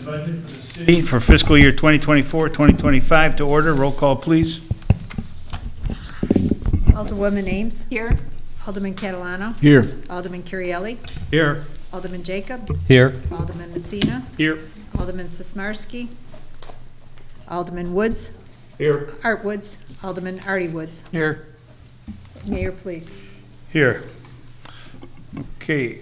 budget for the city for fiscal year 2024-2025 to order. Roll call, please. Alderwoman Ames. Here. Alderman Catalano. Here. Alderman Currielli. Here. Alderman Jacob. Here. Alderman Messina. Here. Alderman Sismarski. Alderman Woods. Here. Art Woods. Alderman Artie Woods. Here. Mayor, please. Here. Okay.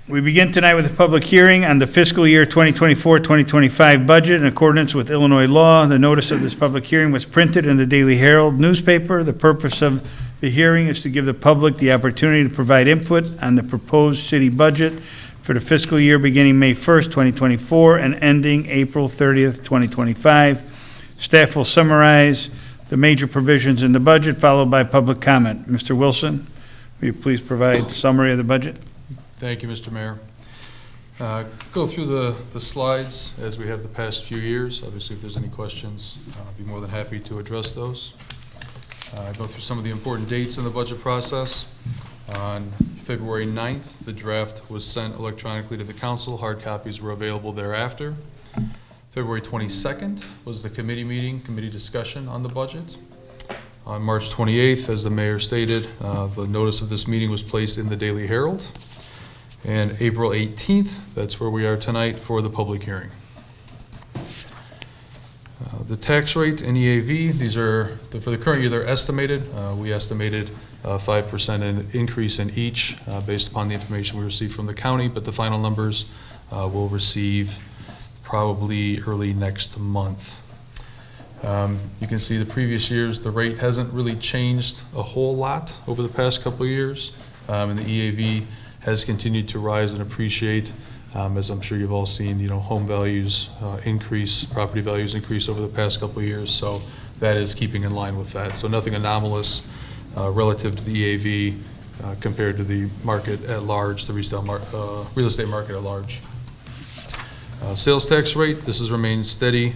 We begin tonight with a public hearing on the fiscal year 2024-2025 budget in accordance with Illinois law. The notice of this public hearing was printed in the Daily Herald newspaper. The purpose of the hearing is to give the public the opportunity to provide input on the proposed city budget for the fiscal year beginning May 1st, 2024 and ending April 30th, 2025. Staff will summarize the major provisions in the budget, followed by public comment. Mr. Wilson, will you please provide summary of the budget? Thank you, Mr. Mayor. Go through the slides as we have the past few years. Obviously, if there's any questions, I'd be more than happy to address those. Go through some of the important dates in the budget process. On February 9th, the draft was sent electronically to the council. Hard copies were available thereafter. February 22nd was the committee discussion on the budget. On March 28th, as the mayor stated, the notice of this meeting was placed in the Daily Herald. And April 18th, that's where we are tonight for the public hearing. The tax rate and EAV, these are, for the current year, they're estimated. We estimated 5% increase in each based upon the information we received from the county, but the final numbers we'll receive probably early next month. You can see the previous years, the rate hasn't really changed a whole lot over the past couple of years, and the EAV has continued to rise and appreciate, as I'm sure you've all seen, home values increase, property values increase over the past couple of years, so that is keeping in line with that. So nothing anomalous relative to the EAV compared to the market at large, the real estate market at large. Sales tax rate, this has remained steady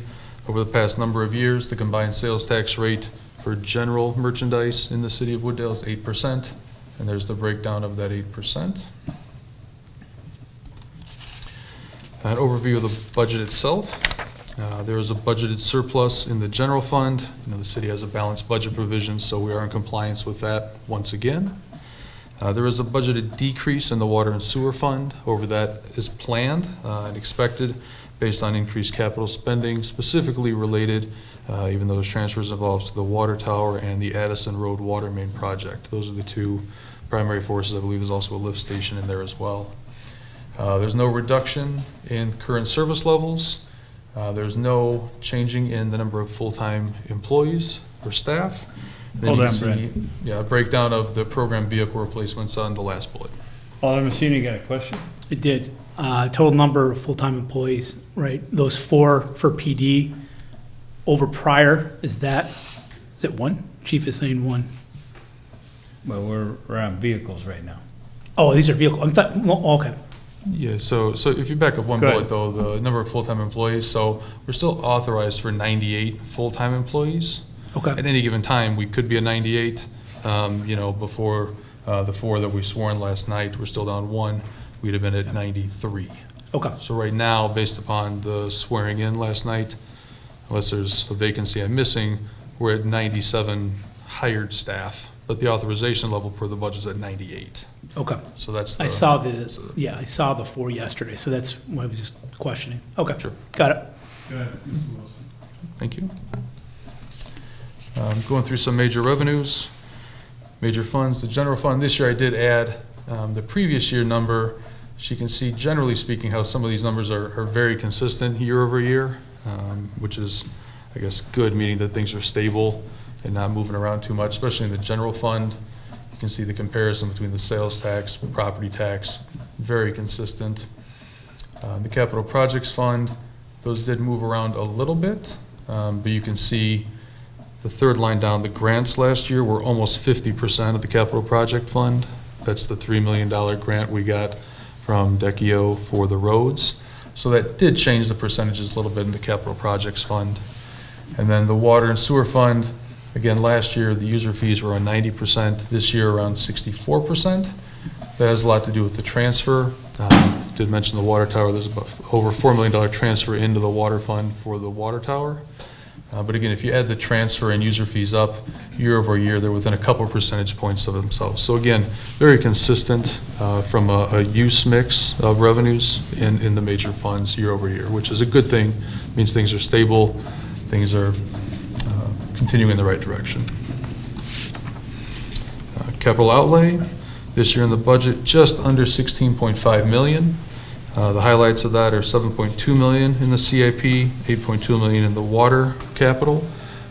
over the past number of years. The combined sales tax rate for general merchandise in the city of Wooddale is 8%. And there's the breakdown of that 8%. An overview of the budget itself. There is a budgeted surplus in the general fund. The city has a balanced budget provision, so we are in compliance with that once again. There is a budgeted decrease in the water and sewer fund. However, that is planned and expected based on increased capital spending, specifically related, even though those transfers involves to the water tower and the Addison Road water main project. Those are the two primary forces. I believe there's also a lift station in there as well. There's no reduction in current service levels. There's no changing in the number of full-time employees or staff. Hold on, Brent. Yeah, a breakdown of the program vehicle replacements on the last bullet. Alderman Messina, you got a question? It did. Total number of full-time employees, right? Those 4 for PD over prior, is it 1? Chief is saying 1. Well, we're on vehicles right now. Oh, these are vehicles. Okay. Yeah, so if you back up one Go bullet ahead. though, the number of full-time employees, so we're still authorized for 98 full-time employees. Okay. At any given time, we could be at 98, before the 4 that we swore in last night, we're still down 1, we'd have been at 93. Okay. So right now, based upon the swearing in last night, unless there's a vacancy I'm missing, we're at 97 hired staff, but the authorization level per the budget is at 98. Okay. So that's I saw the 4 yesterday, so that's why I was just questioning. Okay. Sure. Got it. Go ahead, Mr. Wilson. Thank you. Going through some major revenues, major funds. The general fund this year, I did add the previous year number. As you can see, generally speaking, how some of these numbers are very consistent year over year, which is, I guess, good, meaning that things are stable and not moving around too much, especially in the general fund. You can see the comparison between the sales tax, property tax, very consistent. The capital projects fund, those did move around a little bit, but you can see the third line down, the grants last year were almost 50% of the capital project fund. That's the $3 million grant we got from DECIO for the roads. So that did change the percentages a little bit in the capital projects fund. And then the water and sewer fund, again, last year the user fees were on 90%, this year around 64%. That has a lot to do with the transfer to did mention the water tower. There's about over $4 million transfer into the water fund for the water tower. But again, if you add the transfer and user fees up year over year, they're within a couple of percentage points of themselves. So again, very consistent from a use mix of revenues in the major funds year over year, which is a good thing. Means things are stable, things are continuing in the right direction. Capital outlay, this year in the budget, just under $16.5 million. The highlights of that are $7.2 million in the CIP, $8.2 million in the water capital.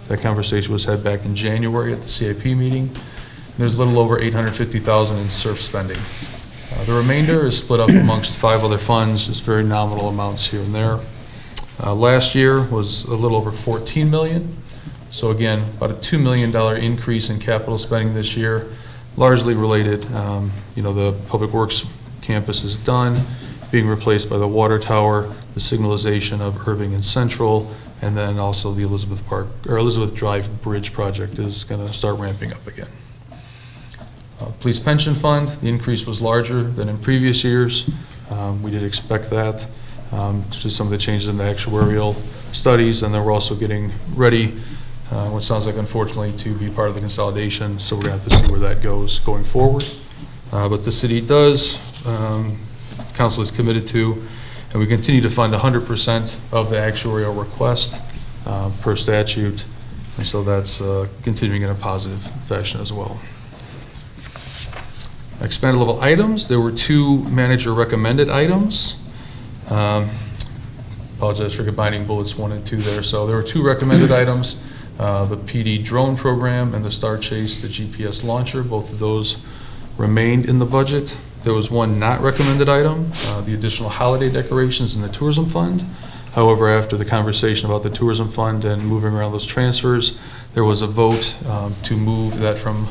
That conversation was had back in January at the CIP meeting. And there's a little over $850,000 in SURF spending. The remainder is split up amongst 5 other funds, just very nominal amounts here and there. Last year was a little over $14 million. So again, about a $2 million increase in capital spending this year, largely related, the Public Works campus is done, being replaced by the water tower, the signalization of Irving and Central, and then also the Elizabeth Drive Bridge project is going to start ramping up again. Police pension fund, the increase was larger than in previous years. We did expect that, just some of the changes in the actuarial studies, and then we're also getting ready, which sounds like unfortunately to be part of the consolidation, so we're going to have to see where that goes going forward. But the city does, council is committed to, and we continue to fund 100% of the actuarial request per statute, and so that's continuing in a positive fashion as well. Expanded level items, there were 2 manager recommended items. Apologize for combining bullets 1 and 2 there. So there were 2 recommended items, the PD drone program and the Star Chase, the GPS launcher. Both of those remained in the budget. There was 1 not recommended item, the additional holiday decorations in the tourism fund. However, after the conversation about the tourism fund and moving around those transfers, there was a vote to move that from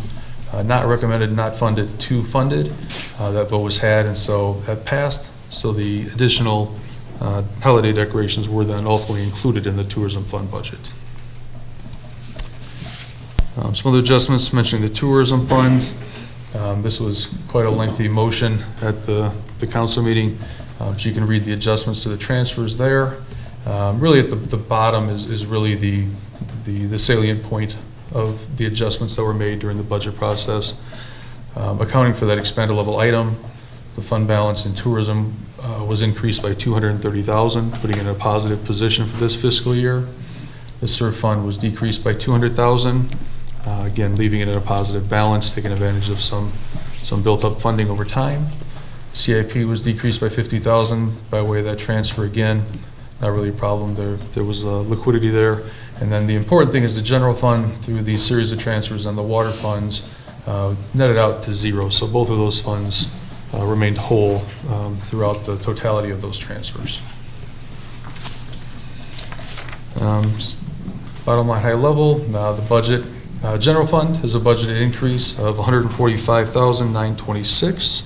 not recommended, not funded to funded. That vote was had, and so that passed. So the additional holiday decorations were then ultimately included in the tourism fund budget. Some other adjustments mentioning the tourism fund. This was quite a lengthy motion at the council meeting, so you can read the adjustments to the transfers there. Really at the bottom is really the salient point of the adjustments that were made during the budget process. Accounting for that expanded level item, the fund balance in tourism was increased by $230,000, putting it in a positive position for this fiscal year. The SURF fund was decreased by $200,000. Again, leaving it in a positive balance, taking advantage of some built-up funding over time. CIP was decreased by $50,000 by way of that transfer. Again, not really a problem. There was liquidity there. And then the important thing is the general fund, through these series of transfers, and the water funds netted out to 0. So both of those funds remained whole throughout the totality of those transfers. Just bottom line, high level, the budget. General fund has a budgeted increase of $145,926.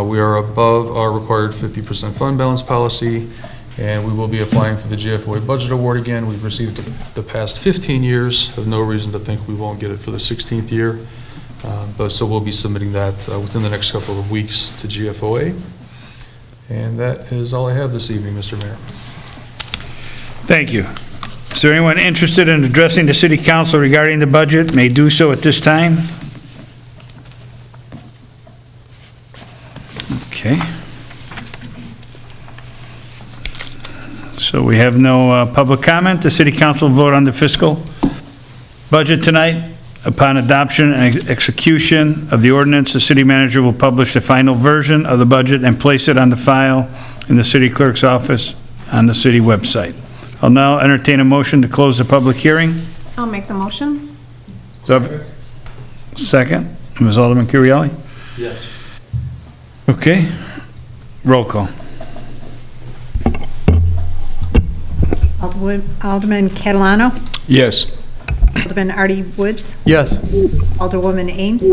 We are above our required 50% fund balance policy, and we will be applying for the GFOA budget award again. We've received it the past 15 years, have no reason to think we won't get it for the 16th year. So we'll be submitting that within the next couple of weeks to GFOA. And that is all I have this evening, Mr. Mayor. Thank you. Is there anyone interested in addressing the city council regarding the budget may do so at this time? Okay. So we have no public comment. The city council will vote on the fiscal budget tonight. Upon adoption and execution of the ordinance, the city manager will publish the final version of the budget and place it on the file in the city clerk's office on the city website. I'll now entertain a motion to close the public hearing. I'll make the motion. Second, Ms. Alderman Currielli? Yes. Okay, roll call. Alderman Catalano, Yes. Alderman Artie Woods, Yes. Alderwoman Ames,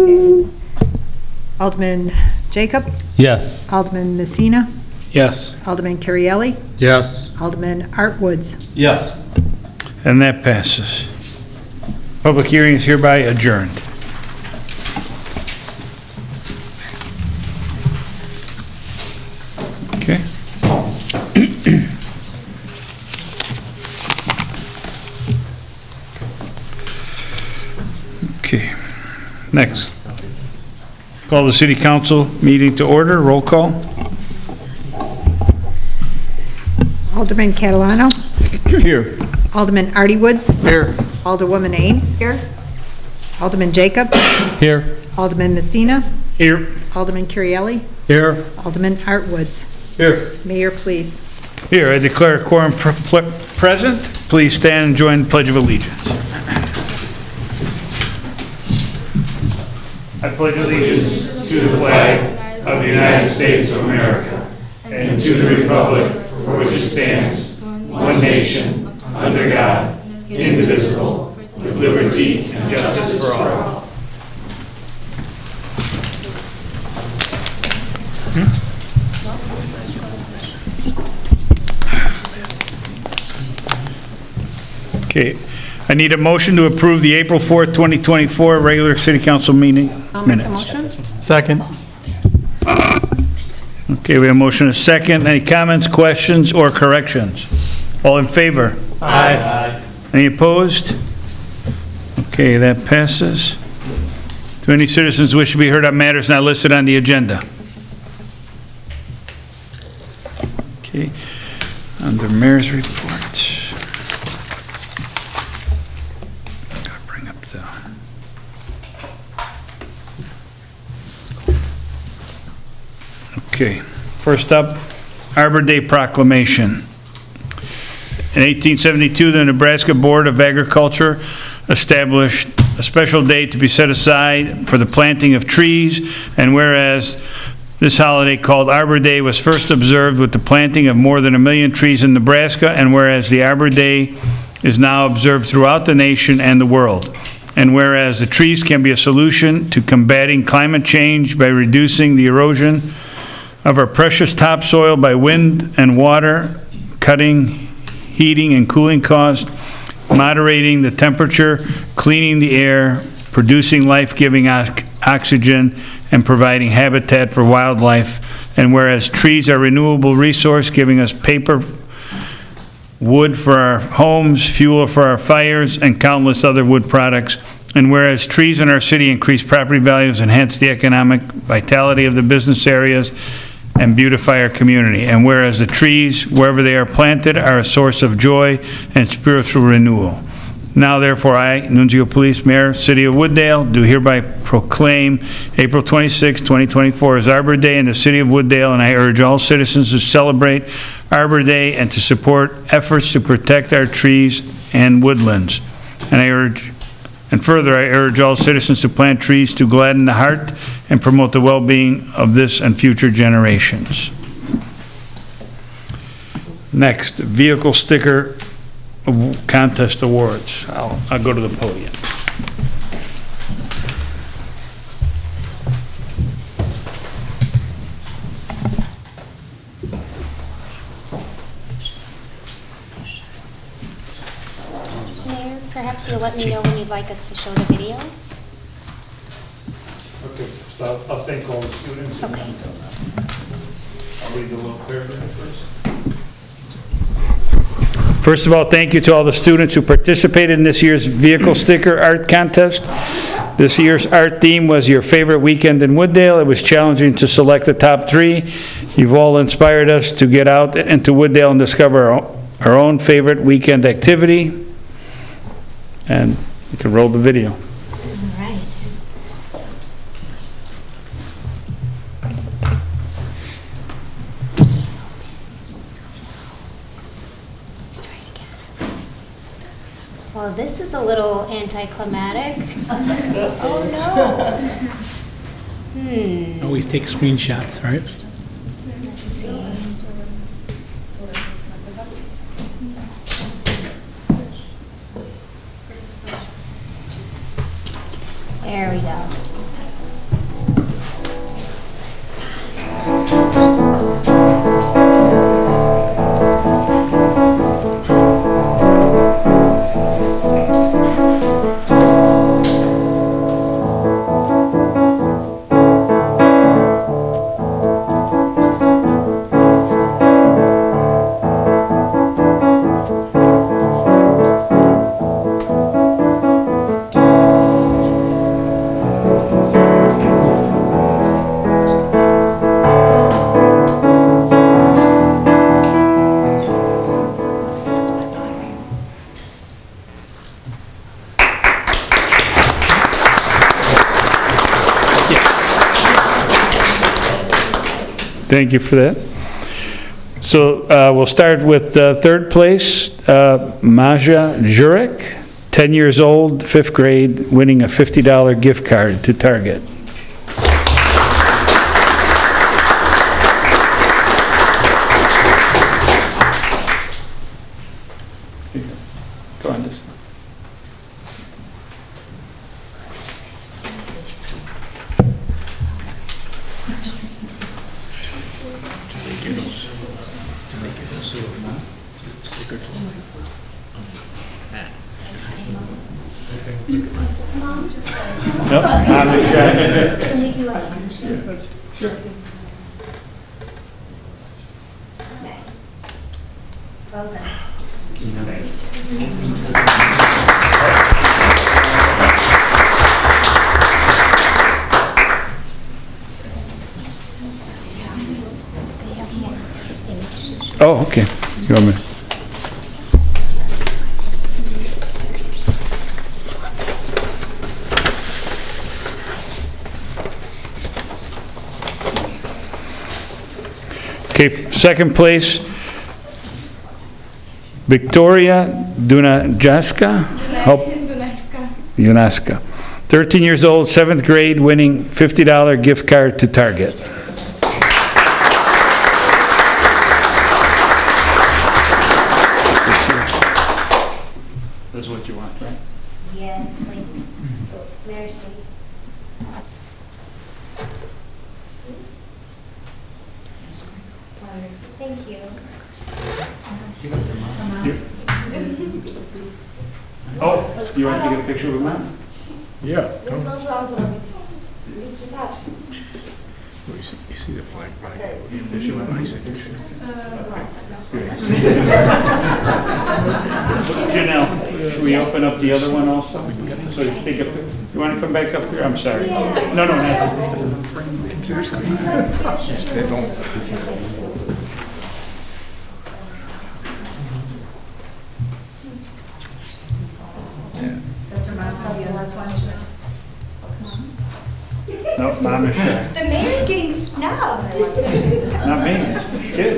Alderman Jacob, Yes. Alderman Messina, Yes. Alderman Currielli, Yes. Alderman Art Woods. Yes. And that passes. Public hearing is hereby adjourned. Okay. Okay, next. Call the city council meeting to order, roll call. Alderman Catalano. Here. Alderman Artie Woods. Here. Alderwoman Ames. Here. Alderman Jacob. Here. Alderman Messina. Here. Alderman Currielli. Here. Alderman Art Woods. Here. Mayor, please. Here, I declare a quorum present. Please stand and join the Pledge of Allegiance. I pledge allegiance to the flag of the United States of America and to the republic for which it stands, one nation, under God, indivisible, with liberty and justice for all. Okay, I need a motion to approve the April 4th, 2024 regular city council meeting minutes. Second. Okay, we have a motion and a second. Any comments, questions, or corrections? All in favor? Aye. Any opposed? Okay, that passes. Do any citizens wish to be heard on matters not listed on the agenda? Okay, under mayor's report. Gotta bring up the... Okay, first up, Arbor Day proclamation. In 1872, the Nebraska Board of Agriculture established a special day to be set aside for the planting of trees, and whereas this holiday called Arbor Day was first observed with the planting of more than 1 million trees in Nebraska, and whereas the Arbor Day is now observed throughout the nation and the world, and whereas the trees can be a solution to combating climate change by reducing the erosion of our precious topsoil by wind and water, cutting heating and cooling costs, moderating the temperature, cleaning the air, producing life-giving oxygen, and providing habitat for wildlife. And whereas trees are a renewable resource, giving us paper, wood for our homes, fuel for our fires, and countless other wood products. And whereas trees in our city increase property values, enhance the economic vitality of the business areas, and beautify our community. And whereas the trees, wherever they are planted, are a source of joy and spiritual renewal. Now therefore I, Nunzio Police Mayor, City of Wooddale, do hereby proclaim April 26, 2024 as Arbor Day in the City of Wooddale, and I urge all citizens to celebrate Arbor Day and to support efforts to protect our trees and woodlands. And further, I urge all citizens to plant trees to gladden the heart and promote the well-being of this and future generations. Next, vehicle sticker contest awards. I'll go to the podium. Mayor, perhaps you'll let me know when you'd like us to show the video? Okay, so I'll thank all the students. Okay. I'll read the little paragraph first. First of all, thank you to all the students who participated in this year's vehicle sticker art contest. This year's art theme was Your Favorite Weekend in Wooddale. It was challenging to select the top 3. You've all inspired us to get out into Wooddale and discover our own favorite weekend activity. And you can roll the video. All right. Let's try it again. Well, this is a little anticlimactic. Oh, no. Always take screenshots, right? Let's see. There we go. Thank you for that. So we'll start with third place, Maja Jurek, 10 years old, 5th grade, winning a $50 gift card to Target. Go on this. Nope, I'm a shy. Can we do a handshake? Nice. Well done. Oh, okay. You want me? Okay, second place, Victoria Dunajaska. Yunaska. 13 years old, 7th grade, winning $50 gift card to Target. This is what you want, right? Yes, please. Merci. Thank you. Oh, you want to take a picture with mine? Yeah. You see the flag by my signature? Janelle, should we open up the other one also? So you take a picture. You want to come back up here? I'm sorry. No, no, no. Seriously. It's just, they don't. No, Mom is shy. The mayor's getting snubbed. Not me, it's the kids. Thank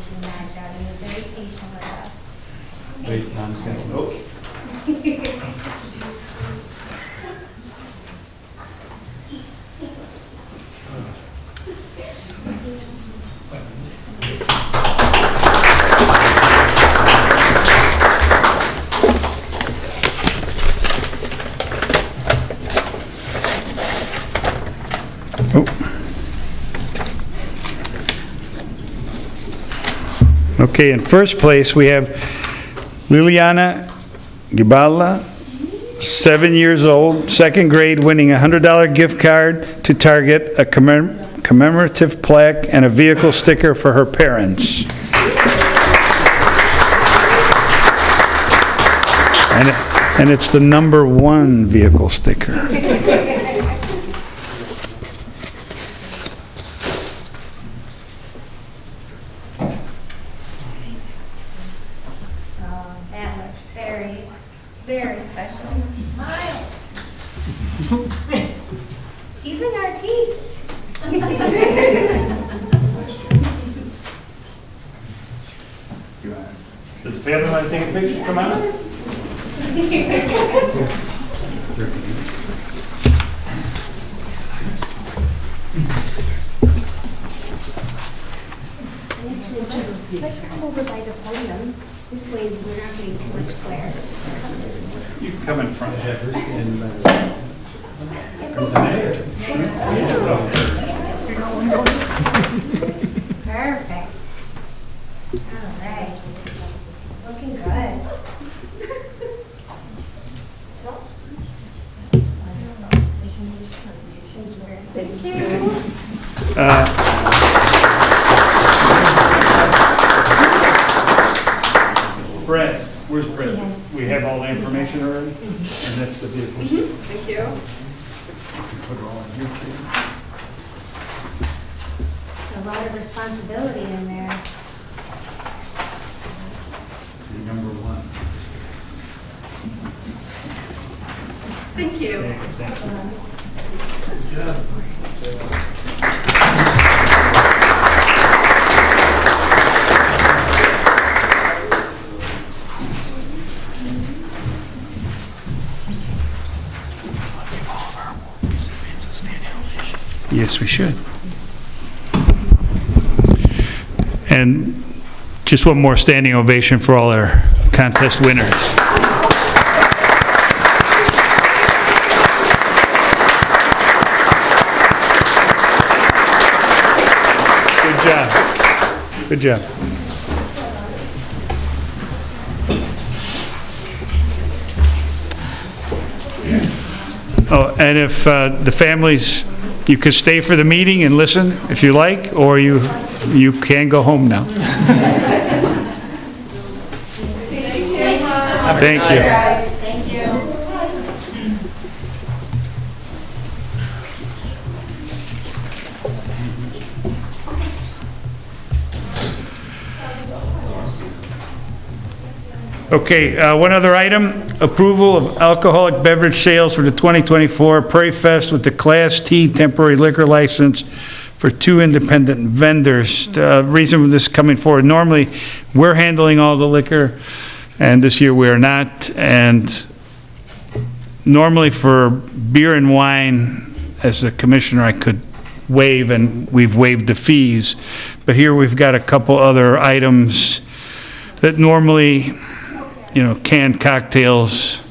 you, Maja. You were very patient with us. Wait, Mom's gonna, oh. Okay, in first place, we have Liliana Gibala, 7 years old, 2nd grade, winning a $100 gift card to Target, a commemorative plaque, and a vehicle sticker for her parents. And it's the #1 vehicle sticker. Oh, that looks very, very special. Smile. She's an artiste. Does the family want to take a picture? Come on. Let's come over by the podium. This way we're not getting too much glare. You can come in front. Perfect. All right. Looking good. Thank you. Brett, where's Brett? Yes. We have all the information already? And that's the vehicle. Thank you. Put it all in here, too. A lot of responsibility in there. number one. Thank you. Yes, we should. And just one more standing ovation for all our contest winners. Good job. Good job. Oh, and if the families, you could stay for the meeting and listen if you like, or you can go home now. Thank you. Okay, one other item, approval of alcoholic beverage sales for the 2024 Prairie Fest with the Class T temporary liquor license for 2 independent vendors. The reason for this coming forward, normally, we're handling all the liquor, and this year we are not. And normally for beer and wine, as a commissioner, I could waive, and we've waived the fees. But here we've got a couple other items that normally, you know, canned cocktails.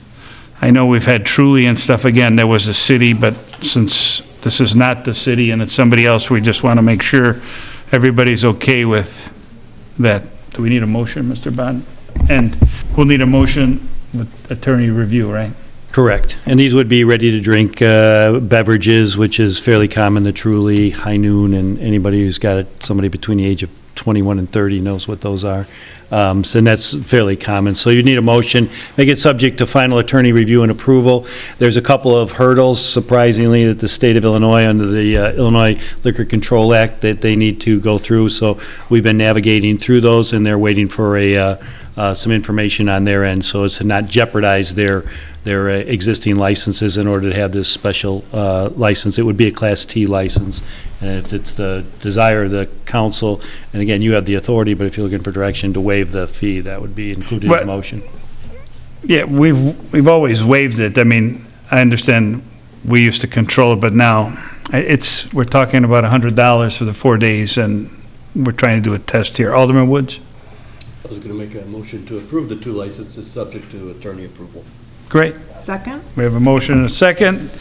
I know we've had Truly and stuff. Again, there was a city, but since this is not the city and it's somebody else, we just want to make sure everybody's okay with that. Do we need a motion, Mr. Bond? And we'll need a motion with attorney review, right? Correct. And these would be ready-to-drink beverages, which is fairly common, the Truly, High Noon, and anybody who's got somebody between the age of 21 and 30 knows what those are. And that's fairly common. So you need a motion, make it subject to final attorney review and approval. There's a couple of hurdles, surprisingly, that the state of Illinois, under the Illinois Liquor Control Act, that they need to go through. So we've been navigating through those, and they're waiting for some information on their end, so as to not jeopardize their existing licenses in order to have this special license. It would be a Class T license. And if it's the desire of the council, and again, you have the authority, but if you're looking for direction to waive the fee, that would be included in the motion. Yeah, we've always waived it. I mean, I understand we used to control it, but now we're talking about $100 for the 4 days, and we're trying to do a test here. Alderman Woods? I was going to make a motion to approve the 2 licenses, subject to attorney approval. Great. Second? We have a motion and a second.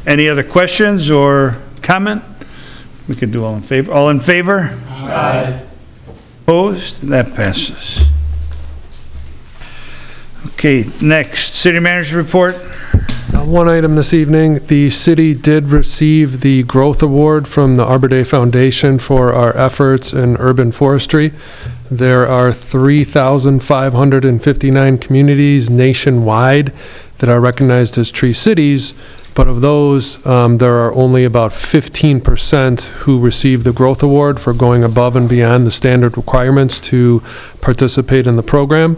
Any other questions or comment? We could do all in favor. All in favor? Aye. Opposed? That passes. Okay, next, city manager's report. One item this evening, the city did receive the Growth Award from the Arbor Day Foundation for our efforts in urban forestry. There are 3,559 communities nationwide that are recognized as tree cities, but of those, there are only about 15% who receive the Growth Award for going above and beyond the standard requirements to participate in the program.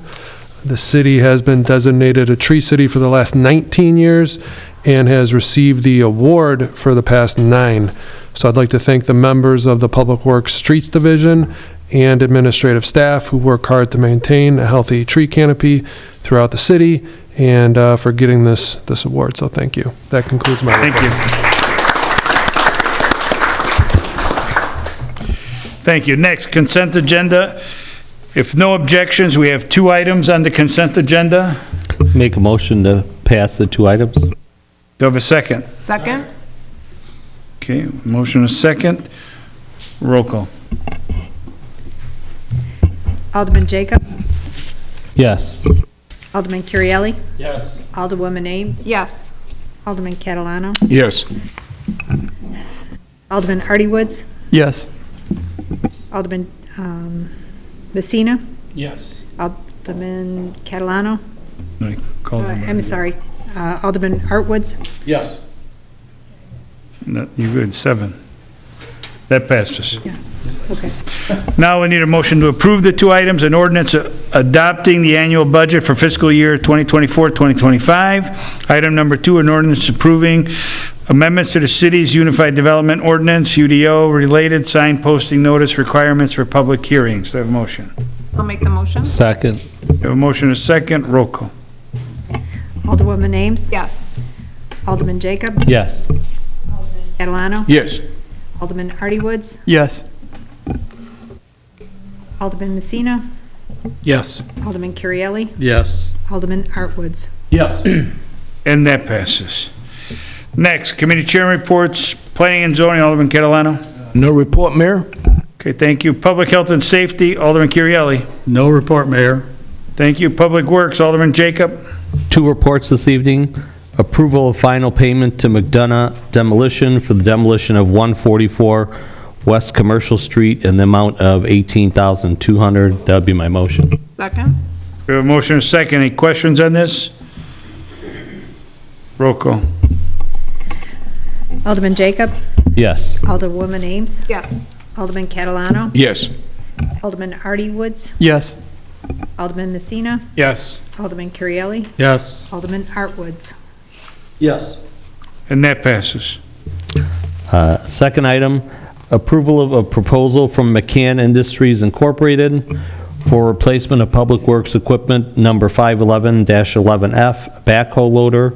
The city has been designated a tree city for the last 19 years and has received the award for the past 9. So I'd like to thank the members of the Public Works Streets Division and administrative staff who work hard to maintain a healthy tree canopy throughout the city, and for getting this award. So thank you. That concludes my report. Thank you. Thank you. Next, consent agenda. If no objections, we have 2 items on the consent agenda. Make a motion to pass the 2 items. Do I have a second? Second? Okay, motion and a second. Roll call. Alderman Jacob. Yes. Alderman Currielli. Yes. Alderwoman Ames. Yes. Alderman Catalano. Yes. Alderman Artie Woods. Yes. Alderman Messina. Yes. Alderman Catalano. I called him. I'm sorry. Alderman Artwoods. Yes. No, you're good, 7. That passes. Okay. Now we need a motion to approve the 2 items, an ordinance adopting the annual budget for fiscal year 2024-2025. Item number 2, an ordinance approving amendments to the city's Unified Development Ordinance, UDO, related sign posting notice requirements for public hearings. Do I have a motion? I'll make the motion. Second. We have a motion and a second. Roll call. Alderwoman Ames. Yes. Alderman Jacob. Yes. Catalano. Yes. Alderman Artie Woods. Yes. Alderman Messina. Yes. Alderman Currielli. Yes. Alderman Artwoods. Yes. And that passes. Next, committee chair reports, planning and zoning, Alderman Catalano. No report, Mayor? Okay, thank you. Public health and safety, Alderman Currielli. No report, Mayor. Thank you. Public works, Alderman Jacob. 2 reports this evening. Approval of final payment to McDonough Demolition for the demolition of 144 West Commercial Street in the amount of $18,200. That would be my motion. Second. We have a motion and a second. Any questions on this? Roll call. Alderman Jacob. Yes. Alderwoman Ames. Yes. Alderman Catalano. Yes. Alderman Artie Woods. Yes. Alderman Messina. Yes. Alderman Currielli. Yes. Alderman Artwoods. Yes. And that passes. Second item, approval of a proposal from McCann Industries Incorporated for replacement of Public Works equipment number 511-11F backhoe loader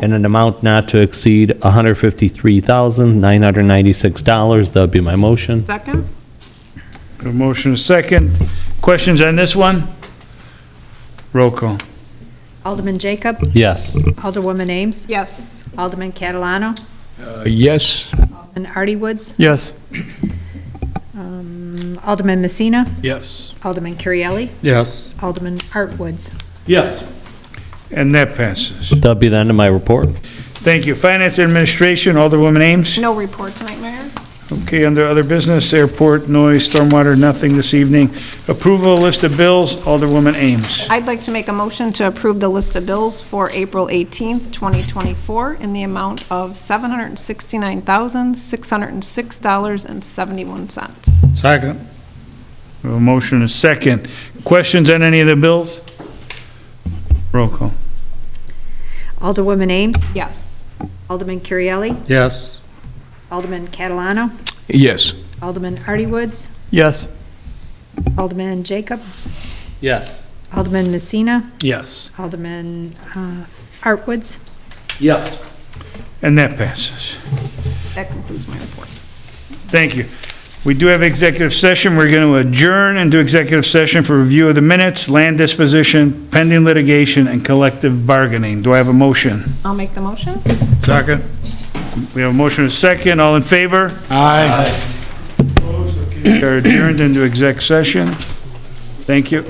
in an amount not to exceed $153,996. That would be my motion. Second. We have a motion and a second. Questions on this one? Roll call. Alderman Jacob. Yes. Alderwoman Ames. Yes. Alderman Catalano. Yes. Alderman Artie Woods. Yes. Alderman Messina. Yes. Alderman Currielli. Yes. Alderman Artwoods. Yes. And that passes. That'll be the end of my report. Thank you. Finance and Administration, Alderwoman Ames. No report tonight, Mayor. Okay, under other business, airport, noise, stormwater, nothing this evening. Approval list of bills, Alderwoman Ames. I'd like to make a motion to approve the list of bills for April 18th, 2024 in the amount of $769,606.71. Second. We have a motion and a second. Questions on any of the bills? Roll call. Alderwoman Ames. Yes. Alderman Currielli. Yes. Alderman Catalano. Yes. Alderman Artie Woods. Yes. Alderman Jacob. Yes. Alderman Messina. Yes. Alderman Artwoods. Yes. And that passes. That concludes my report. Thank you. We do have executive session. We're going to adjourn into executive session for review of the minutes, land disposition, pending litigation, and collective bargaining. Do I have a motion? I'll make the motion. Second. We have a motion and a second. All in favor? Aye. We are adjourned into exec session. Thank you.